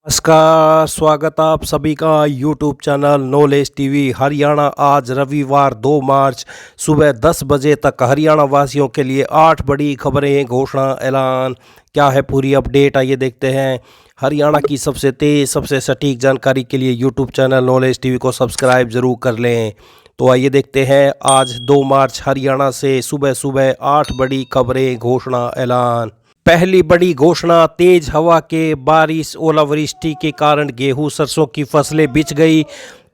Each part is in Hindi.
नमस्कार, स्वागत आप सभी का YouTube channel knowledge TV Haryana. आज रविवार 2 मार्च सुबह 10 बजे तक हरियाणा वासियों के लिए 8 बड़ी खबरें, घोषणा, ऐलान। क्या है पूरी अपडेट, आइए देखते हैं। हरियाणा की सबसे तेज़, सबसे सटीक जानकारी के लिए यूट्यूब चैनल नॉलेज टीवी को सब्सक्राइब ज़रूर कर लें। तो आइए देखते हैं आज 2 मार्च हरियाणा से सुबह सुबह 8 बड़ी खबरें, घोषणा, ऐलान। पहली बड़ी घोषणा, तेज हवा के बारिश ओलावृष्टि के कारण गेहूं सरसों की फसलें बिछ गई।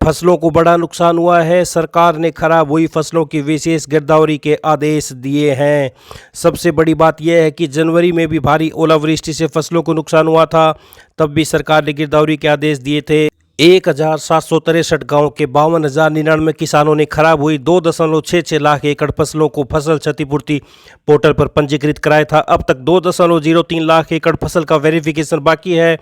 फसलों को बड़ा नुकसान हुआ है। सरकार ने खराब हुई फसलों की विशेष गिरदावरी के आदेश दिए हैं। सबसे बड़ी बात यह है कि जनवरी में भी भारी ओलावृष्टि से फसलों को नुकसान हुआ था, तब भी सरकार ने गिरदावरी के आदेश दिए थे। 1763 गांव के 52,099 किसानों ने खराब हुई 2.66 लाख एकड़ फसलों को फसल क्षतिपूर्ति पोर्टल पर पंजीकृत कराया था। अब तक 2.03 लाख एकड़ फसल का वेरिफिकेशन बाकी है।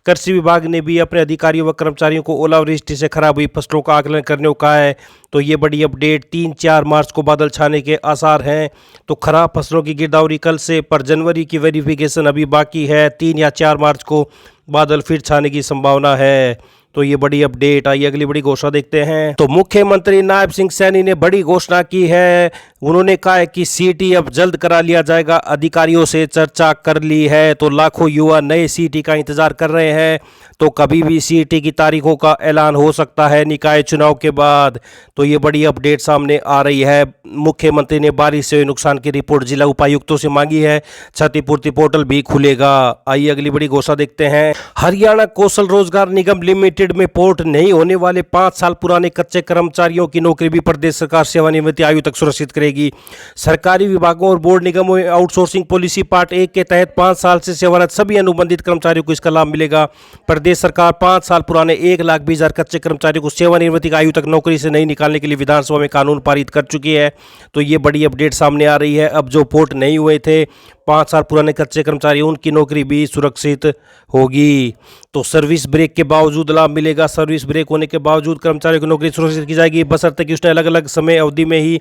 कृषि विभाग ने भी अपने अधिकारियों व कर्मचारियों को ओलावृष्टि से खराब हुई फसलों का आकलन करने को कहा है। तो ये बड़ी अपडेट, 3-4 मार्च को बादल छाने के आसार हैं। तो खराब फसलों की गिरदावरी कल से, पर जनवरी की वेरिफिकेशन अभी बाकी है। 3 या 4 मार्च को बादल फिर छाने की संभावना है। तो ये बड़ी अपडेट। आइए अगली बड़ी घोषणा देखते हैं। तो मुख्यमंत्री नायब सिंह सैनी ने बड़ी घोषणा की है। उन्होंने कहा है कि सीटी अब जल्द करा लिया जाएगा, अधिकारियों से चर्चा कर ली है। तो लाखों युवा नए सीटी का इंतजार कर रहे हैं। तो कभी भी सीटी की तारीखों का ऐलान हो सकता है निकाय चुनाव के बाद। तो ये बड़ी अपडेट सामने आ रही है। मुख्यमंत्री ने बारिश से हुए नुकसान की रिपोर्ट जिला उपायुक्तों से मांगी है। क्षतिपूर्ति पोर्टल भी खुलेगा। आइए अगली बड़ी घोषणा देखते हैं। हरियाणा कौशल रोजगार निगम लिमिटेड में पोर्ट नहीं होने वाले 5 साल पुराने कच्चे कर्मचारियों की नौकरी भी प्रदेश सरकार सेवानिवृत्ति आयु तक सुरक्षित करेगी। सरकारी विभागों और बोर्ड निगमों में आउटसोर्सिंग पॉलिसी पार्ट 1 के तहत 5 साल से सेवारत सभी अनुबंधित कर्मचारियों को इसका लाभ मिलेगा। प्रदेश सरकार 5 साल पुराने 1,20,000 कच्चे कर्मचारियों को सेवानिवृत्ति आयु तक नौकरी से नहीं निकालने के लिए विधानसभा में कानून पारित कर चुकी है। तो ये बड़ी अपडेट सामने आ रही है। अब जो पोर्ट नहीं हुए थे 5 साल पुराने कच्चे कर्मचारी, उनकी नौकरी भी सुरक्षित होगी। तो सर्विस ब्रेक के बावजूद लाभ मिलेगा। सर्विस ब्रेक होने के बावजूद कर्मचारियों की नौकरी सुरक्षित की जाएगी, बशर्ते कि उसने अलग अलग समय अवधि में ही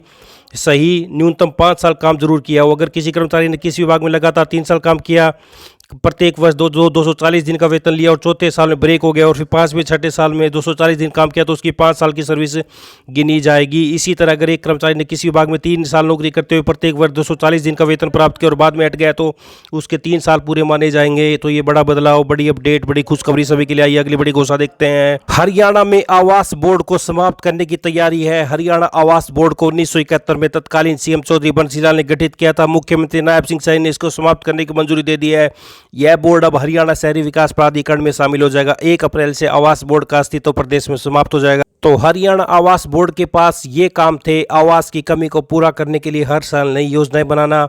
सही न्यूनतम 5 साल काम जरूर किया हो। अगर किसी कर्मचारी ने किसी विभाग में लगातार 3 साल काम किया, प्रत्येक वर्ष 240 दिन का वेतन लिया और चौथे साल में ब्रेक हो गया और फिर 5वें 6ठे साल में 240 दिन काम किया, तो उसकी 5 साल की सर्विस गिनी जाएगी। इसी तरह अगर एक कर्मचारी ने किसी विभाग में 3 साल नौकरी करते हुए प्रत्येक वर्ष 240 दिन का वेतन प्राप्त किया और बाद में हट गया, तो उसके 3 साल पूरे माने जाएंगे। तो ये बड़ा बदलाव, बड़ी अपडेट, बड़ी खुशखबरी सभी के लिए आई। अगली बड़ी घोषणा देखते हैं। हरियाणा में आवास बोर्ड को समाप्त करने की तैयारी है। हरियाणा आवास बोर्ड को 1971 में तत्कालीन सीएम चौधरी बंसीलाल ने गठित किया था। मुख्यमंत्री नायब सिंह सैनी ने इसको समाप्त करने की मंजूरी दे दी है। यह बोर्ड अब हरियाणा शहरी विकास प्राधिकरण में शामिल हो जाएगा। 1 अप्रैल से आवास बोर्ड का अस्तित्व प्रदेश में समाप्त हो जाएगा। तो हरियाणा आवास बोर्ड के पास ये काम थे, आवास की कमी को पूरा करने के लिए हर साल नई योजनाएं बनाना,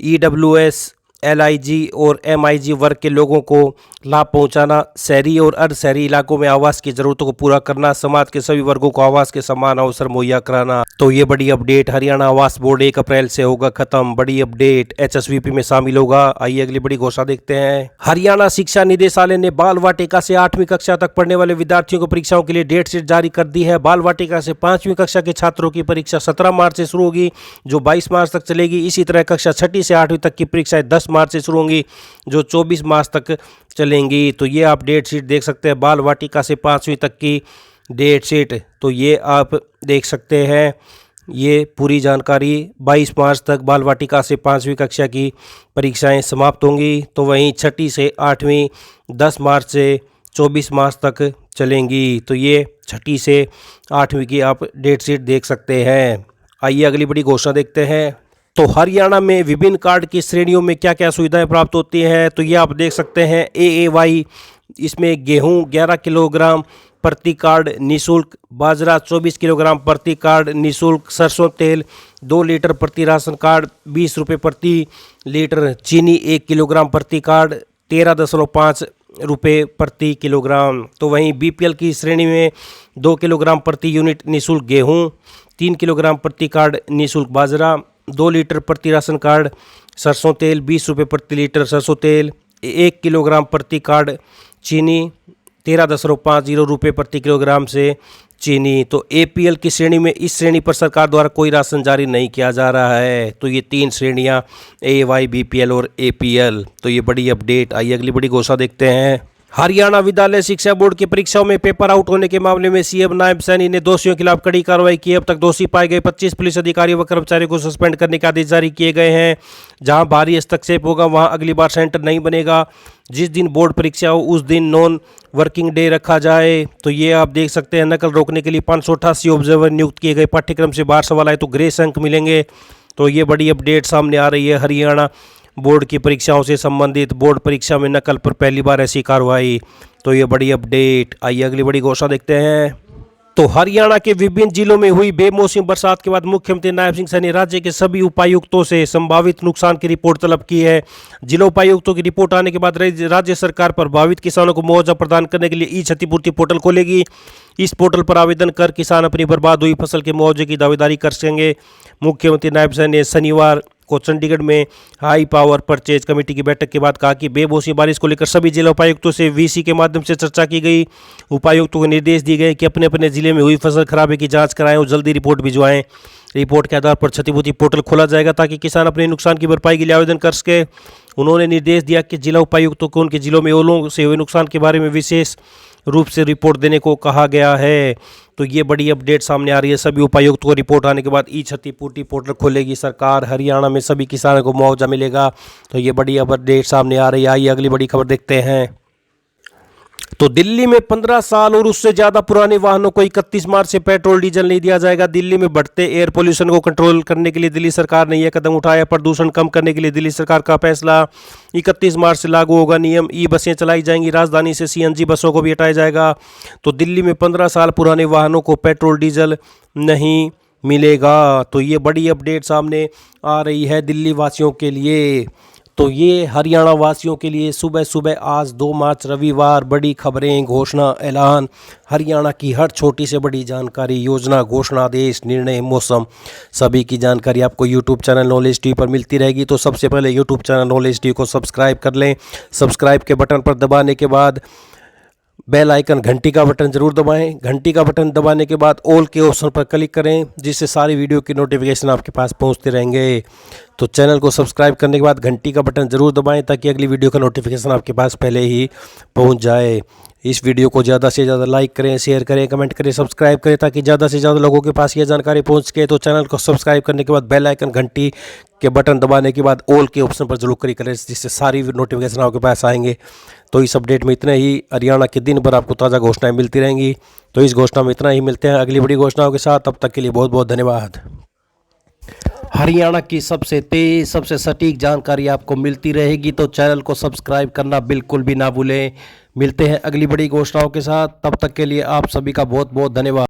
EWS, LIG और MIG वर्ग के लोगों को लाभ पहुंचाना, शहरी और अर्ध शहरी इलाकों में आवास की जरूरतों को पूरा करना, समाज के सभी वर्गों को आवास के समान अवसर मुहैया कराना। तो ये बड़ी अपडेट, हरियाणा आवास बोर्ड 1 अप्रैल से होगा खत्म। बड़ी अपडेट, HSVP में शामिल होगा। आइए अगली बड़ी घोषणा देखते हैं। हरियाणा शिक्षा निदेशालय ने बाल वाटिका से 8वीं कक्षा तक पढ़ने वाले विद्यार्थियों को परीक्षाओं के लिए डेट शीट जारी कर दी है। बाल वाटिका से 5वीं कक्षा के छात्रों की परीक्षा 17 मार्च से शुरू होगी, जो 22 मार्च तक चलेगी। इसी तरह कक्षा 6ठी से 8वीं तक की परीक्षाएं 10 मार्च से शुरू होंगी, जो 24 मार्च तक चलेंगी। तो ये आप डेट शीट देख सकते हैं, बाल वाटिका से 5वीं तक की डेट शीट। तो ये आप देख सकते हैं, ये पूरी जानकारी। 22 मार्च तक बाल वाटिका से 5वीं कक्षा की परीक्षाएं समाप्त होंगी। तो वहीं 6ठी से 8वीं 10 मार्च से 24 मार्च तक चलेंगी। तो ये 6ठी से 8वीं की आप डेट शीट देख सकते हैं। आइए अगली बड़ी घोषणा देखते हैं। तो हरियाणा में विभिन्न कार्ड की श्रेणियों में क्या क्या सुविधाएं प्राप्त होती हैं, तो ये आप देख सकते हैं। AAY, इसमें गेहूं 11 किलोग्राम प्रति कार्ड निःशुल्क, बाजरा 24 किलोग्राम प्रति कार्ड निःशुल्क, सरसों तेल 2 लीटर प्रति राशन कार्ड 20 रुपये प्रति लीटर, चीनी 1 किलोग्राम प्रति कार्ड 13.5 रुपये प्रति किलोग्राम। तो वहीं BPL की श्रेणी में 2 किलोग्राम प्रति यूनिट निःशुल्क गेहूँ, 3 किलोग्राम प्रति कार्ड निःशुल्क बाजरा, 2 लीटर प्रति राशन कार्ड सरसों तेल 20 रुपये प्रति लीटर सरसों तेल, 1 किलोग्राम प्रति कार्ड चीनी 13.50 रुपये प्रति किलोग्राम से चीनी। तो APL की श्रेणी में, इस श्रेणी पर सरकार द्वारा कोई राशन जारी नहीं किया जा रहा है। तो ये 3 श्रेणियां AY, BPL और APL। तो ये बड़ी अपडेट। आइए अगली बड़ी घोषणा देखते हैं। हरियाणा विद्यालय शिक्षा बोर्ड की परीक्षाओं में पेपर आउट होने के मामले में सीएम नायब सैनी ने दोषियों के खिलाफ कड़ी कार्रवाई की। अब तक दोषी पाए गए 25 पुलिस अधिकारियों व कर्मचारियों को सस्पेंड करने के आदेश जारी किए गए हैं। जहां भारी हस्तक्षेप होगा वहां अगली बार सेंटर नहीं बनेगा। जिस दिन बोर्ड परीक्षा हो उस दिन नॉन वर्किंग डे रखा जाए। तो ये आप देख सकते हैं, नकल रोकने के लिए 588 ऑब्जर्वर नियुक्त किए गए। पाठ्यक्रम से बाहर सवाल आए तो ग्रेस अंक मिलेंगे। तो ये बड़ी अपडेट सामने आ रही है। हरियाणा बोर्ड की परीक्षाओं से संबंधित बोर्ड परीक्षा में नकल पर पहली बार ऐसी कार्रवाई। तो ये बड़ी अपडेट। आइए अगली बड़ी घोषणा देखते हैं। तो हरियाणा के विभिन्न जिलों में हुई बेमौसमी बरसात के बाद मुख्यमंत्री नायब सिंह सैनी राज्य के सभी उपायुक्तों से संभावित नुकसान की रिपोर्ट तलब की है। जिला उपायुक्तों की रिपोर्ट आने के बाद राज्य सरकार प्रभावित किसानों को मुआवजा प्रदान करने के लिए ई क्षतिपूर्ति पोर्टल खोलेगी। इस पोर्टल पर आवेदन कर किसान अपनी बर्बाद हुई फसल के मुआवजे की दावेदारी कर सकेंगे। मुख्यमंत्री नायब सैनी ने शनिवार को चंडीगढ़ में हाई पावर परचेज कमेटी की बैठक के बाद कहा कि बेमौसमी बारिश को लेकर सभी जिला उपायुक्तों से वीसी के माध्यम से चर्चा की गई। उपायुक्तों को निर्देश दिए गए कि अपने अपने जिले में हुई फसल खराबे की जांच कराएं और जल्दी रिपोर्ट भिजवाएं। रिपोर्ट के आधार पर क्षतिपूर्ति पोर्टल खोला जाएगा ताकि किसान अपने नुकसान की भरपाई के लिए आवेदन कर सके। उन्होंने निर्देश दिया कि जिला उपायुक्तों को उनके जिलों में ओलों से हुए नुकसान के बारे में विशेष रूप से रिपोर्ट देने को कहा गया है। तो ये बड़ी अपडेट सामने आ रही है। सभी उपायुक्तों को रिपोर्ट आने के बाद ई क्षतिपूर्ति पोर्टल खोलेगी सरकार। हरियाणा में सभी किसानों को मुआवजा मिलेगा। तो ये बड़ी अपडेट सामने आ रही है। आइए अगली बड़ी खबर देखते हैं। तो दिल्ली में 15 साल और उससे ज़्यादा पुराने वाहनों को 31 मार्च से पेट्रोल डीजल नहीं दिया जाएगा। दिल्ली में बढ़ते एयर पोल्यूशन को कंट्रोल करने के लिए दिल्ली सरकार ने यह कदम उठाया। प्रदूषण कम करने के लिए दिल्ली सरकार का फैसला। 31 मार्च से लागू होगा नियम। ई बसें चलाई जाएंगी। राजधानी से सीएनजी बसों को भी हटाया जाएगा। तो दिल्ली में 15 साल पुराने वाहनों को पेट्रोल डीजल नहीं मिलेगा। तो ये बड़ी अपडेट सामने आ रही है दिल्ली वासियों के लिए। तो ये हरियाणा वासियों के लिए सुबह सुबह आज 2 मार्च रविवार बड़ी खबरें, घोषणा, ऐलान, हरियाणा की हर छोटी से बड़ी जानकारी, योजना, घोषणा, आदेश, निर्णय, मौसम, सभी की जानकारी आपको यूट्यूब चैनल नॉलेज टीवी पर मिलती रहेगी। तो सबसे पहले यूट्यूब चैनल नॉलेज टीवी को सब्सक्राइब कर लें। सब्सक्राइब के बटन पर दबाने के बाद बेल आइकन घंटी का बटन जरूर दबाएं। घंटी का बटन दबाने के बाद ऑल के ऑप्शन पर क्लिक करें, जिससे सारी वीडियो की नोटिफिकेशन आपके पास पहुंचते रहेंगे। तो चैनल को सब्सक्राइब करने के बाद घंटी का बटन जरूर दबाएं ताकि अगली वीडियो का नोटिफिकेशन आपके पास पहले ही पहुंच जाए। इस वीडियो को ज़्यादा से ज़्यादा लाइक करें, शेयर करें, कमेंट करें, सब्सक्राइब करें ताकि ज़्यादा से ज़्यादा लोगों के पास ये जानकारी पहुंच सके। तो चैनल को सब्सक्राइब करने के बाद बेल आइकन घंटी के बटन दबाने के बाद ऑल के ऑप्शन पर जरूर क्लिक करें, जिससे सारी नोटिफिकेशन आपके पास आएंगे। तो इस अपडेट में इतना ही। हरियाणा के दिन भर आपको ताज़ा घोषणाएं मिलती रहेंगी। तो इस घोषणा में इतना ही। मिलते हैं अगली बड़ी घोषणाओं के साथ। तब तक के लिए बहुत बहुत धन्यवाद। हरियाणा की सबसे तेज, सबसे सटीक जानकारी आपको मिलती रहेगी। तो चैनल को सब्सक्राइब करना बिल्कुल भी ना भूलें। मिलते हैं अगली बड़ी घोषणाओं के साथ। तब तक के लिए आप सभी का बहुत बहुत धन्यवाद।